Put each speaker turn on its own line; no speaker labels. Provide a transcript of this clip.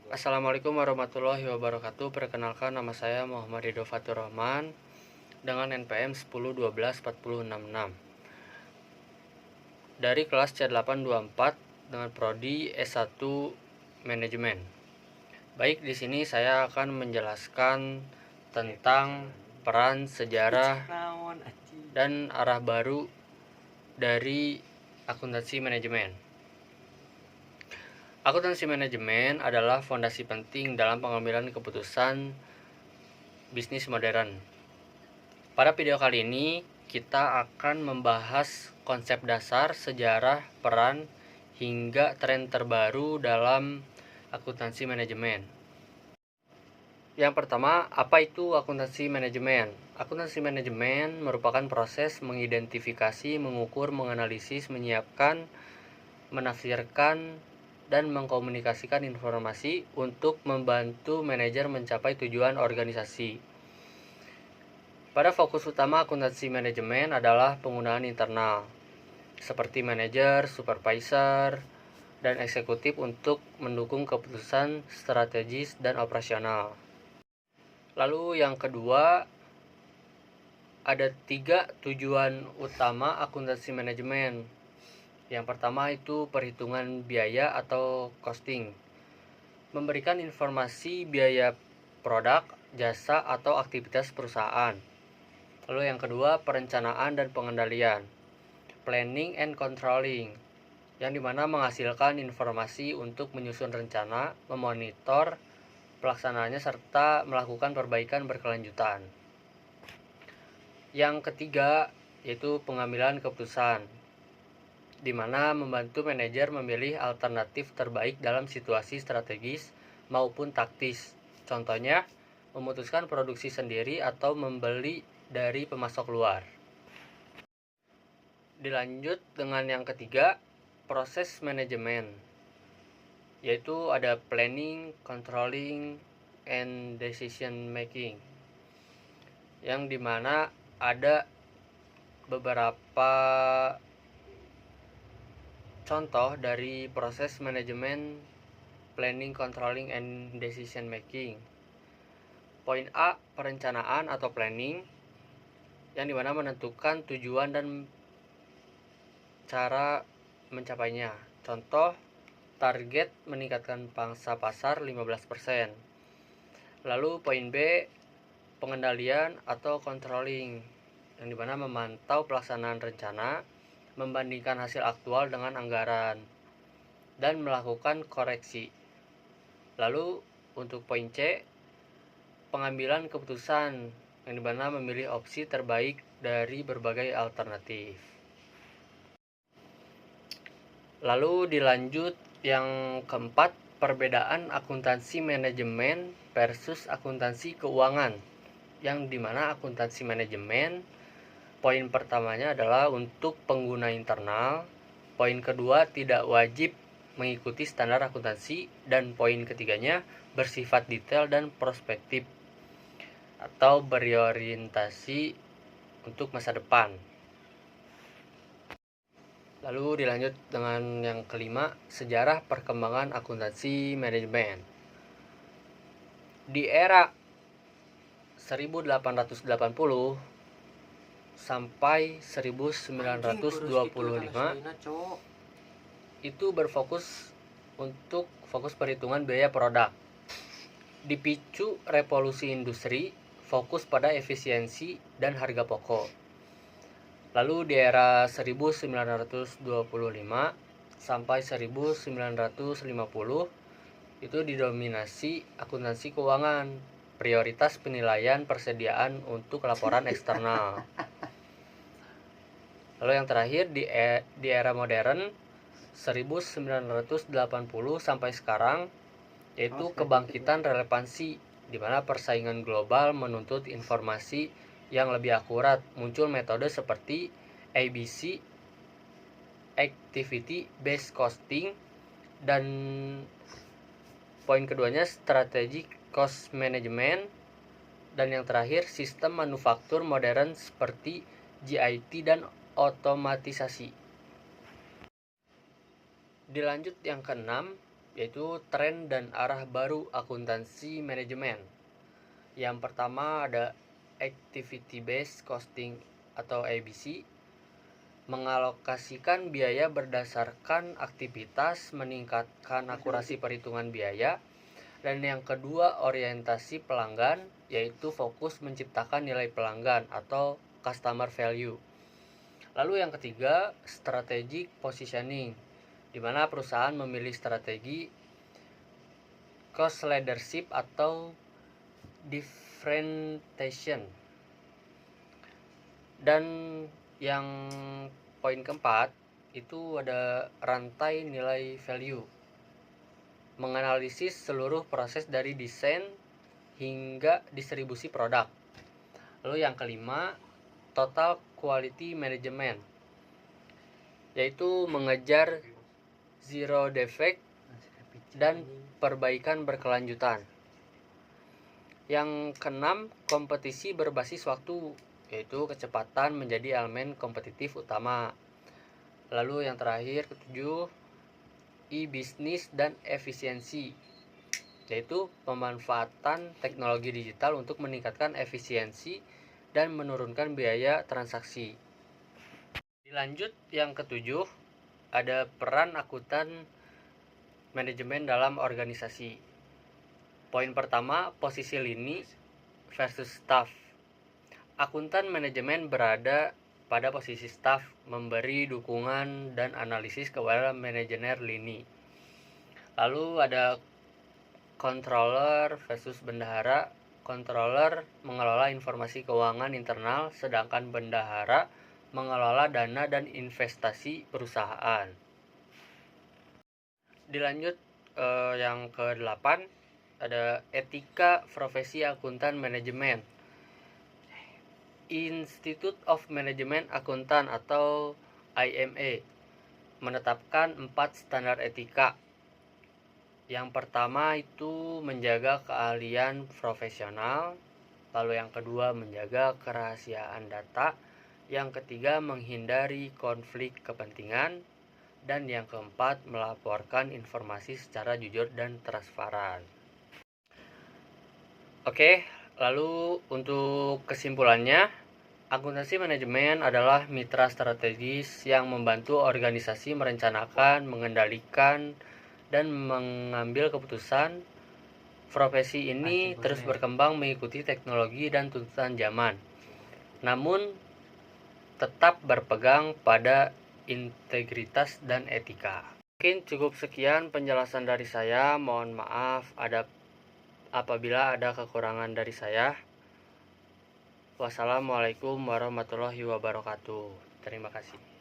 Assalamualaikum warahmatullahi wabarakatuh. Perkenalkan, nama saya Muhammad Ridho Fatur Rahman dengan NPM 10124066 dari kelas C824 dengan prodi S1 Manajemen. Baik, di sini saya akan menjelaskan tentang peran, sejarah, dan arah baru dari akuntansi manajemen. Akuntansi manajemen adalah fondasi penting dalam pengambilan keputusan bisnis modern. Pada video kali ini, kita akan membahas konsep dasar, sejarah, peran, hingga tren terbaru dalam akuntansi manajemen. Yang pertama, apa itu akuntansi manajemen? Akuntansi manajemen merupakan proses mengidentifikasi, mengukur, menganalisis, menyiapkan, menafsirkan, dan mengkomunikasikan informasi untuk membantu manajer mencapai tujuan organisasi. Pada fokus utama akuntansi manajemen adalah penggunaan internal, seperti manajer, supervisor, dan eksekutif untuk mendukung keputusan strategis dan operasional. Lalu yang kedua, ada 3 tujuan utama akuntansi manajemen. Yang pertama itu perhitungan biaya atau costing, memberikan informasi biaya produk, jasa, atau aktivitas perusahaan. Lalu yang kedua, perencanaan dan pengendalian, planning and controlling, yang dimana menghasilkan informasi untuk menyusun rencana, memonitor pelaksanaannya, serta melakukan perbaikan berkelanjutan. Yang ketiga, yaitu pengambilan keputusan, di mana membantu manajer memilih alternatif terbaik dalam situasi strategis maupun taktis. Contohnya, memutuskan produksi sendiri atau membeli dari pemasok luar. Dilanjut dengan yang ketiga, proses manajemen, yaitu ada planning, controlling, and decision making, yang dimana ada beberapa contoh dari proses manajemen planning, controlling, and decision making. Poin A, perencanaan atau planning, yang dimana menentukan tujuan dan cara mencapainya. Contoh, target meningkatkan pangsa pasar 15%. Lalu poin B, pengendalian atau controlling, yang dimana memantau pelaksanaan rencana, membandingkan hasil aktual dengan anggaran, dan melakukan koreksi. Lalu untuk poin C, pengambilan keputusan, yang dimana memilih opsi terbaik dari berbagai alternatif. Lalu dilanjut yang keempat, perbedaan akuntansi manajemen versus akuntansi keuangan, yang dimana akuntansi manajemen poin pertamanya adalah untuk pengguna internal, poin kedua tidak wajib mengikuti standar akuntansi, dan poin ketiganya bersifat detail dan prospektif atau berorientasi untuk masa depan. Lalu dilanjut dengan yang kelima, sejarah perkembangan akuntansi manajemen. Di era 1880 sampai 1925 itu berfokus untuk fokus perhitungan biaya produk. Dipicu revolusi industri, fokus pada efisiensi dan harga pokok. Lalu di era 1925 sampai 1950 itu didominasi akuntansi keuangan, prioritas penilaian persediaan untuk laporan eksternal. Lalu yang terakhir di era modern 1980 sampai sekarang, yaitu kebangkitan relevansi, di mana persaingan global menuntut informasi yang lebih akurat. Muncul metode seperti ABC, Activity Based Costing, dan poin keduanya Strategic Cost Management, dan yang terakhir sistem manufaktur modern seperti GIT dan otomatisasi. Dilanjut yang keenam, yaitu tren dan arah baru akuntansi manajemen. Yang pertama ada Activity Based Costing atau ABC, mengalokasikan biaya berdasarkan aktivitas, meningkatkan akurasi perhitungan biaya. Dan yang kedua orientasi pelanggan, yaitu fokus menciptakan nilai pelanggan atau customer value. Lalu yang ketiga strategic positioning, di mana perusahaan memilih strategi cost leadership atau differentiation. Dan yang poin keempat itu ada rantai nilai value, menganalisis seluruh proses dari desain hingga distribusi produk. Lalu yang kelima total quality management, yaitu mengejar zero defect dan perbaikan berkelanjutan. Yang keenam kompetisi berbasis waktu, yaitu kecepatan menjadi elemen kompetitif utama. Lalu yang terakhir ketujuh e-business dan efisiensi, yaitu pemanfaatan teknologi digital untuk meningkatkan efisiensi dan menurunkan biaya transaksi. Dilanjut yang ketujuh ada peran akuntan manajemen dalam organisasi. Poin pertama, posisi lini versus staff. Akuntan manajemen berada pada posisi staff, memberi dukungan dan analisis kepada manajer lini. Lalu ada controller versus bendahara. Controller mengelola informasi keuangan internal, sedangkan bendahara mengelola dana dan investasi perusahaan. Dilanjut yang ke-8 ada etika profesi akuntan manajemen. Institute of Management Accountant atau IMA menetapkan 4 standar etika. Yang pertama itu menjaga keahlian profesional, lalu yang kedua menjaga kerahasiaan data, yang ketiga menghindari konflik kepentingan, dan yang keempat melaporkan informasi secara jujur dan transparan. Oke, lalu untuk kesimpulannya, akuntansi manajemen adalah mitra strategis yang membantu organisasi merencanakan, mengendalikan, dan mengambil keputusan. Profesi ini terus berkembang mengikuti teknologi dan tuntutan zaman, namun tetap berpegang pada integritas dan etika. Mungkin cukup sekian penjelasan dari saya. Mohon maaf apabila ada kekurangan dari saya. Wassalamualaikum warahmatullahi wabarakatuh. Terima kasih.